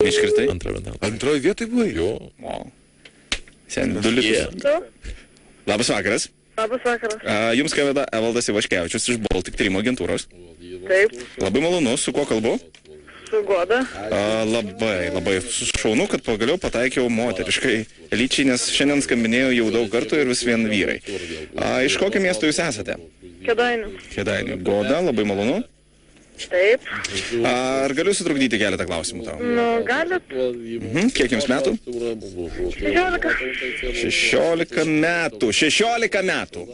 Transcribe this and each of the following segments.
Iškritai? Antroje vietoje buvai? Jo. Sen, 2 litus. Labas vakaras. Labas vakaras. Jums skambina Evaldas Ivaškevičius iš Baltic Tyrimo agentūros. Taip, Labai malonu, su kuo kalbu? su Goda. Labai šaunu, kad pagaliau pataikiau moteriškai lyčiai, nes šiandien skambinėjau jau daug kartų ir vis vien vyrai. Iš kokio miesto jūs esate? Kėdainių. Kėdainių. Goda, labai malonu. Taip. Ar galiu sutrukdyti keletą klausimų tau? Nu, galit. Kiek jums metų? 16. 16 metų. 16 metų.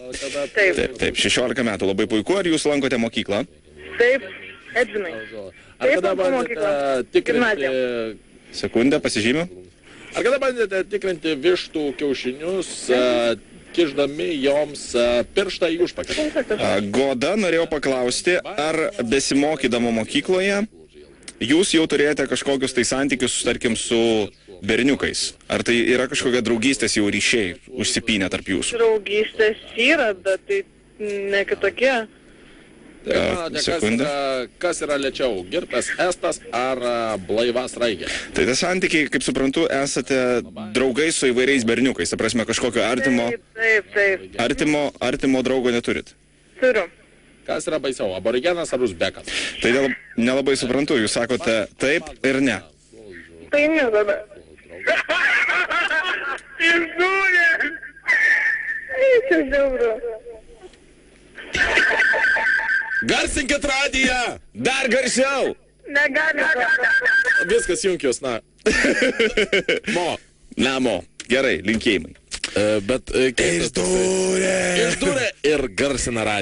Taip. Taip, 16 metų. Labai puiku. Ar jūs lankote mokyklą? Taip. Edvinai. Ar kada Taip, bandėte tikrinti... Sekundę, pasižymiu. Ar kada bandėte tikrinti vištų kiaušinius, kišdami joms pirštą į užpakalį? Goda, norėjau paklausti, ar besimokydama mokykloje jūs jau turėjote kažkokius tai santykius, tarkim, su berniukais? Ar tai yra kažkokia draugystės jau ryšiai užsipynę tarp jūsų? Draugystės yra, bet tai ne kitokie. Sekundę. Kas yra lėčiau, girtas estas ar blaivas raigė? Tai tas santykiai, kaip suprantu, esate draugai su įvairiais berniukais. Ta prasme, kažkokio Taip. artimo draugo neturit. Turiu. Kas yra baisiau, aborigenas ar uzbekas? Tai nelabai suprantu, jūs sakote taip ir ne. Tai ne tada. Išdūrė! Čia žiauru. Garsinkit radiją! Dar garsiau! Negalite. Viskas junkius, na. Mo. Namo. Gerai, linkėjimai. Bet... Išdūrė ir garsina radiją.